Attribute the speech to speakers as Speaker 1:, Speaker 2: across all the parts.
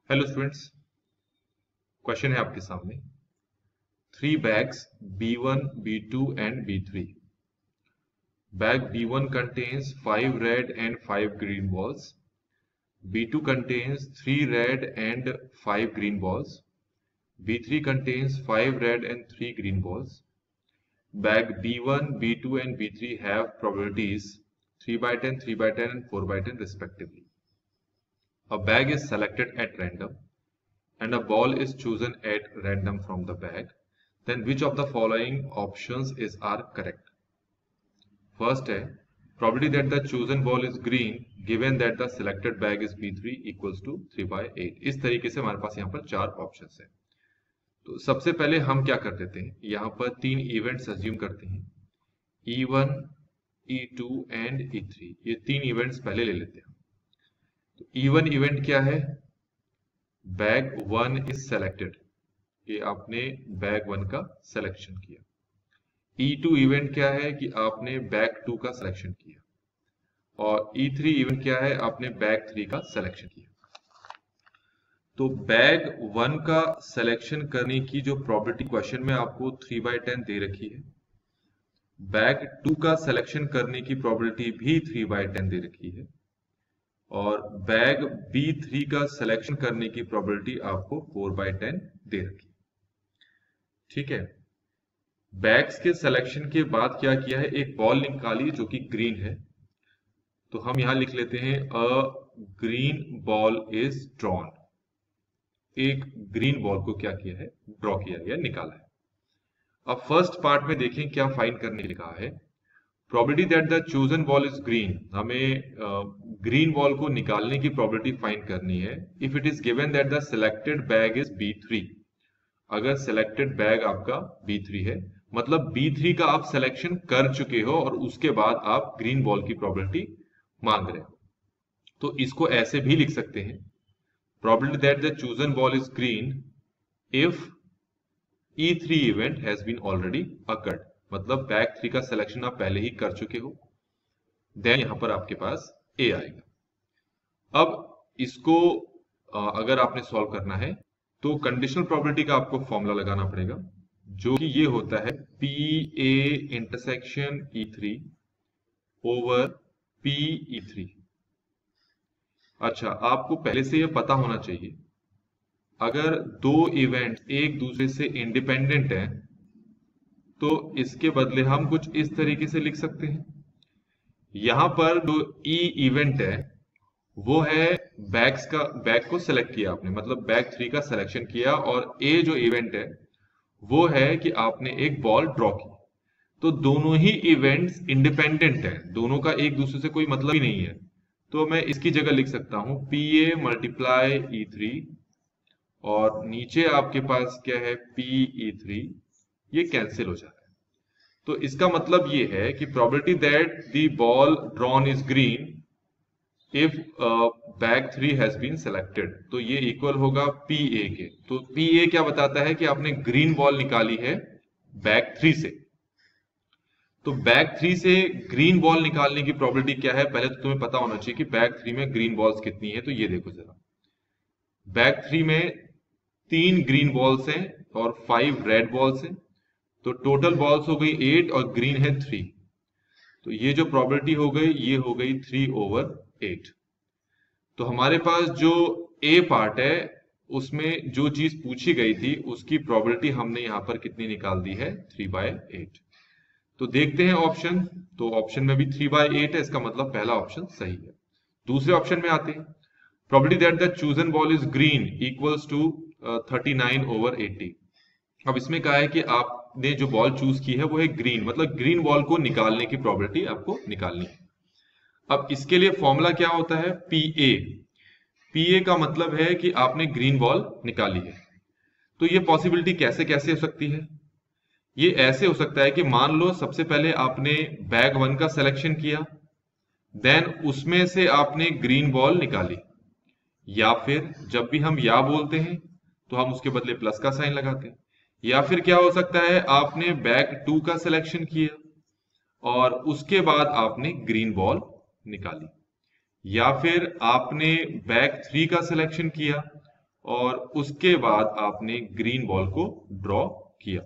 Speaker 1: Hello students, question है आपके सामने। 3 bags B1, B2 and B3. Bag B1 contains 5 red and 5 green balls. B2 contains 3 red and 5 green balls. B3 contains 5 red and 3 green balls. Bag B1, B2 and B3 have probabilities 3/10, 3/10 and 4/10 respectively. A bag is selected at random and a ball is chosen at random from the bag, then which of the following options are correct? First है probability that the chosen ball is green given that the selected bag is B3 equals to 3/8। इस तरीके से हमारे पास यहाँ पर 4 options हैं। तो सबसे पहले हम क्या कर देते हैं, यहाँ पर 3 इवेंट्स अज्यूम करते हैं, E1, E2 एंड E3। ये 3 इवेंट्स पहले ले लेते हैं। तो E1 इवेंट क्या है? बैग 1 इज सेलेक्टेड, ये आपने बैग 1 का सिलेक्शन किया। E2 इवेंट क्या है कि आपने बैग 2 का सिलेक्शन किया, और E3 इवेंट क्या है, आपने बैग 3 का सिलेक्शन किया। तो बैग 1 का सिलेक्शन करने की जो प्रोबेबिलिटी क्वेश्चन में आपको 3/10 दे रखी है, बैग 2 का सिलेक्शन करने की प्रोबेबिलिटी भी 3/10 दे रखी है, और बैग B3 का सिलेक्शन करने की प्रोबेबिलिटी आपको 4/10 दे रखी है। ठीक है, बैग्स के सिलेक्शन के बाद क्या किया है, एक बॉल निकाली जो कि ग्रीन है। तो हम यहां लिख लेते हैं अ ग्रीन बॉल इज ड्रॉन। एक ग्रीन बॉल को क्या किया है, ड्रॉ किया गया, निकाला है। अब फर्स्ट पार्ट में देखें क्या फाइंड करने लिखा है। Probability that the chosen ball is green, हमें ग्रीन बॉल को निकालने की प्रोबेबिलिटी फाइंड करनी है। If it is given that the selected bag is B3, अगर सिलेक्टेड बैग आपका B3 है, मतलब B3 का आप सिलेक्शन कर चुके हो और उसके बाद आप ग्रीन बॉल की प्रोबेबिलिटी मांग रहे हो, तो इसको ऐसे भी लिख सकते हैं, probability that the chosen ball is green if E3 event has been already occurred, मतलब बैग 3 का सिलेक्शन आप पहले ही कर चुके हो, देन यहां पर आपके पास A आएगा। अब इसको अगर आपने सॉल्व करना है तो कंडीशनल प्रोबेबिलिटी का आपको फॉर्मूला लगाना पड़ेगा, जो कि ये होता है PA intersection E3 over PE3। अच्छा, आपको पहले से ये पता होना चाहिए, अगर दो इवेंट एक दूसरे से इंडिपेंडेंट हैं तो इसके बदले हम कुछ इस तरीके से लिख सकते हैं। यहां पर जो E इवेंट है वो है बैग को सिलेक्ट किया आपने, मतलब बैग 3 का सिलेक्शन किया, और A जो इवेंट है वो है कि आपने एक बॉल ड्रॉ की। तो दोनों ही इवेंट्स इंडिपेंडेंट हैं, दोनों का एक दूसरे से कोई मतलब ही नहीं है। तो मैं इसकी जगह लिख सकता हूं PA मल्टीप्लाई E3, और नीचे आपके पास क्या है PE3, ये कैंसिल हो जाता है। तो इसका मतलब ये है कि probability that the ball drawn is green if bag 3 has been selected, तो ये इक्वल होगा PA के। तो PA क्या बताता है कि आपने ग्रीन बॉल निकाली है बैग 3 से। तो बैग 3 से ग्रीन बॉल निकालने की प्रोबेबिलिटी क्या है, पहले तो तुम्हें पता होना चाहिए कि बैग 3 में ग्रीन बॉल्स कितनी है। तो ये देखो जरा, बैग 3 में 3 ग्रीन बॉल्स हैं और 5 रेड बॉल्स हैं, तो टोटल बॉल्स हो गई 8 और ग्रीन है 3। तो ये जो प्रोबेबिलिटी हो गई ये हो गई 3/8। तो हमारे पास जो A पार्ट है उसमें जो चीज पूछी गई थी उसकी प्रोबेबिलिटी हमने यहां पर कितनी निकाल दी है, 3/8। तो देखते हैं ऑप्शन, तो ऑप्शन में भी 3/8 है, इसका मतलब पहला ऑप्शन सही है। दूसरे ऑप्शन में आते हैं, probability that the chosen ball is green equals to 39/80। अब इसमें कहा है कि आपने जो बॉल चूज की है वो है ग्रीन, मतलब ग्रीन बॉल को निकालने की प्रोबेबिलिटी आपको निकालनी है। अब इसके लिए फॉर्मूला क्या होता है, PA का मतलब है कि आपने ग्रीन बॉल निकाली है। तो ये पॉसिबिलिटी कैसे कैसे हो सकती है, ये ऐसे हो सकता है कि मान लो सबसे पहले आपने बैग 1 का सिलेक्शन किया, देन उसमें से आपने ग्रीन बॉल निकाली, या फिर जब भी हम या बोलते हैं तो हम उसके बदले प्लस का साइन लगाते हैं, या फिर क्या हो सकता है आपने बैग 2 का सिलेक्शन किया और उसके बाद आपने ग्रीन बॉल निकाली, या फिर आपने बैग 3 का सिलेक्शन किया और उसके बाद आपने ग्रीन बॉल को ड्रॉ किया।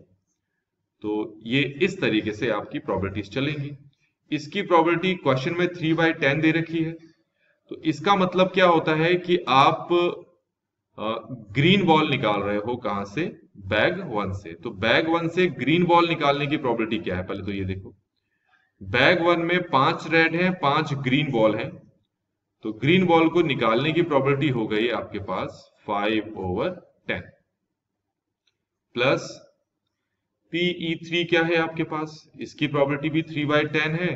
Speaker 1: तो ये इस तरीके से आपकी प्रोबेबिलिटीज चलेंगी। इसकी प्रोबेबिलिटी क्वेश्चन में 3/10 दे रखी है। तो इसका मतलब क्या होता है कि आप ग्रीन बॉल निकाल रहे हो कहां से? बैग 1 से। तो बैग 1 से ग्रीन बॉल निकालने की प्रोबेबिलिटी क्या है? पहले तो ये देखो, बैग 1 में 5 रेड है, 5 ग्रीन बॉल है। तो ग्रीन बॉल को निकालने की प्रोबेबिलिटी हो गई आपके पास 5/10 प्लस PE3 क्या है आपके पास? इसकी प्रोबेबिलिटी भी 3/10 है।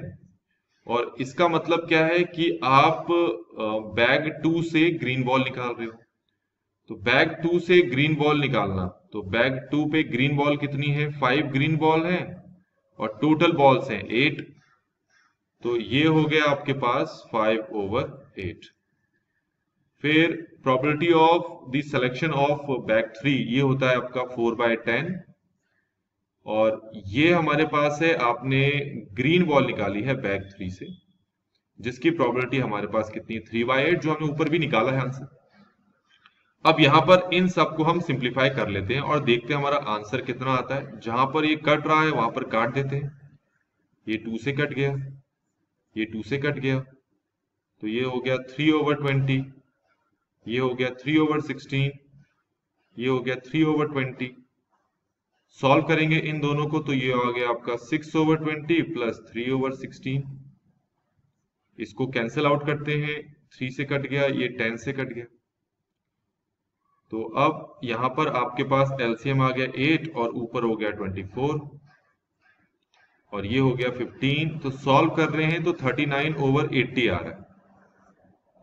Speaker 1: और इसका मतलब क्या है कि आप बैग 2 से ग्रीन बॉल निकाल रहे हो। तो बैग 2 से ग्रीन बॉल निकालना, तो बैग 2 पे ग्रीन बॉल कितनी है? 5 ग्रीन बॉल है और टोटल बॉल्स हैं 8। तो ये हो गया आपके पास 5/8। फिर probability of the selection of bag 3 ये होता है आपका 4/10। और ये हमारे पास है, आपने ग्रीन बॉल निकाली है बैग 3 से, जिसकी प्रोबेबिलिटी हमारे पास कितनी है? 3/8, जो हमने ऊपर भी निकाला है आंसर। अब यहां पर इन सबको हम सिंप्लीफाई कर लेते हैं और देखते हैं हमारा आंसर कितना आता है। जहां पर ये कट रहा है वहां पर काट देते हैं। ये 2 से कट गया, ये 2 से कट गया, तो ये हो गया 3/20, ये हो गया 3/16, ये हो गया 3/20। सॉल्व करेंगे इन दोनों को तो ये आ गया आपका 6/20 प्लस 3/16। इसको कैंसिल आउट करते हैं, 3 से कट गया, ये 10 से कट गया। तो अब यहां पर आपके पास एलसीएम आ गया 8 और ऊपर हो गया 24 और ये हो गया 15। तो सॉल्व कर रहे हैं तो 39/80 आ रहा है।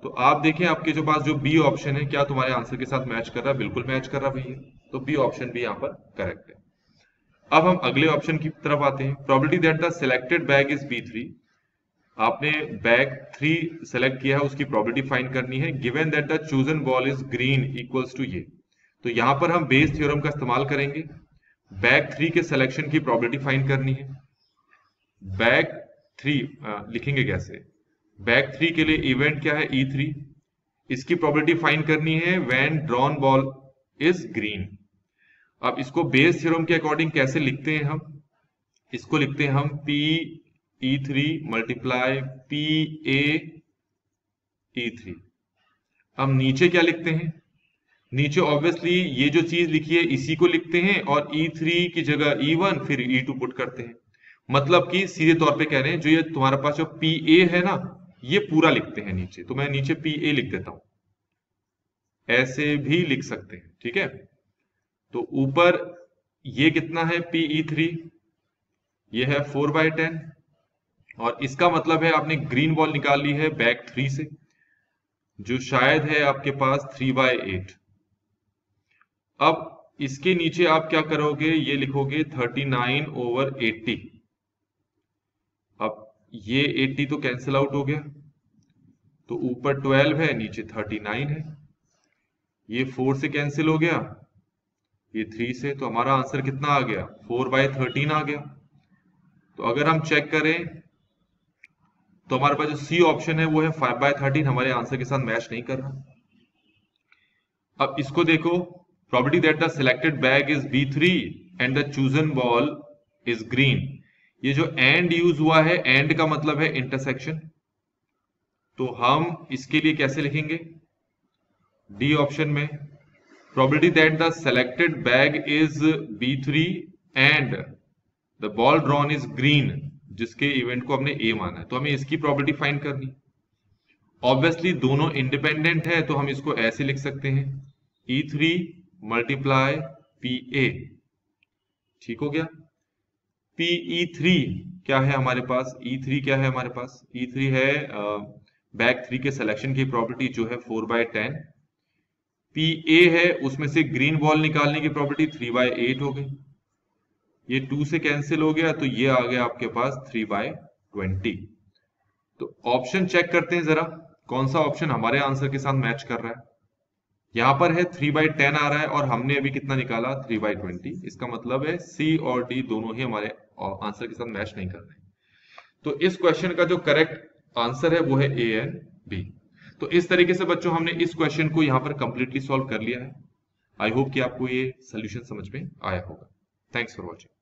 Speaker 1: तो आप देखें आपके जो पास जो बी ऑप्शन है, क्या तुम्हारे आंसर के साथ मैच कर रहा है? बिल्कुल मैच कर रहा है भैया। तो बी ऑप्शन भी यहाँ पर करेक्ट है। अब हम अगले ऑप्शन की तरफ आते हैं। Probability that the selected bag is B3। आपने बैग 3 सेलेक्ट किया है, उसकी प्रोबेबिलिटी फाइंड करनी है। Given that the chosen ball is green equals to ये। तो यहां पर हम बेस थ्योरम का इस्तेमाल करेंगे। बैग 3 के सिलेक्शन की प्रोबेबिलिटी फाइंड करनी है। बैग 3 लिखेंगे कैसे? बैग 3 के लिए इवेंट क्या है? E3। इसकी प्रोबेबिलिटी फाइंड करनी है when drawn ball is green. अब इसको बेस थ्योरम के अकॉर्डिंग कैसे लिखते हैं हम? इसको लिखते हैं हम PE3 मल्टीप्लाई PA E3। अब नीचे क्या लिखते हैं? नीचे ऑब्वियसली ये जो चीज लिखी है इसी को लिखते हैं और E3 की जगह E1 फिर E2 पुट करते हैं। मतलब कि सीधे तौर पे कह रहे हैं, जो ये तुम्हारे पास जो PA है ना, ये पूरा लिखते हैं नीचे। तो मैं नीचे PA लिख देता हूं, ऐसे भी लिख सकते हैं, ठीक है। तो ऊपर ये कितना है? PE3 ये है 4/10 और इसका मतलब है आपने ग्रीन बॉल निकाल ली है बैग 3 से, जो शायद है आपके पास 3/8। अब इसके नीचे आप क्या करोगे? ये लिखोगे 39/80। अब ये 80 तो कैंसिल आउट हो गया, तो ऊपर 12 है, नीचे 39 है। ये 4 से कैंसिल हो गया, ये 3 से, तो हमारा आंसर कितना आ गया? 4/13 आ गया। तो अगर हम चेक करें तो हमारे पास जो सी ऑप्शन है वो है 5/13, हमारे आंसर के साथ मैच नहीं कर रहा। अब इसको देखो, probability that the selected bag is B3 and the chosen ball is green. ये जो एंड यूज हुआ है, एंड का मतलब है इंटरसेक्शन। तो हम इसके लिए कैसे लिखेंगे? डी ऑप्शन में probability that the selected bag is B3 and the ball drawn is green, जिसके इवेंट को हमने ए माना है, तो हमें इसकी प्रोबेबिलिटी फाइंड करनी। ऑब्वियसली दोनों इंडिपेंडेंट है, तो हम इसको ऐसे लिख सकते हैं E3 मल्टीप्लाई PA। ठीक हो गया। PE3 क्या है हमारे पास? E3 क्या है हमारे पास? E3 है बैग 3 के सिलेक्शन की प्रोबेबिलिटी, जो है 4/10। PA है उसमें से ग्रीन बॉल निकालने की प्रोबेबिलिटी 3/8 हो गई। ये 2 से कैंसिल हो गया, तो ये आ गया आपके पास 3/20। तो ऑप्शन चेक करते हैं जरा, कौन सा ऑप्शन हमारे आंसर के साथ मैच कर रहा है। यहां पर है 3/10 आ रहा है और हमने अभी कितना निकाला? 3/20। इसका मतलब है सी और डी दोनों ही हमारे आंसर के साथ मैच नहीं कर रहे। तो इस क्वेश्चन का जो करेक्ट आंसर है वो है A एंड B। तो इस तरीके से बच्चों हमने इस क्वेश्चन को यहां पर कंप्लीटली सॉल्व कर लिया है। आई होप कि आपको ये सोल्यूशन समझ में आया होगा। Thanks for watching.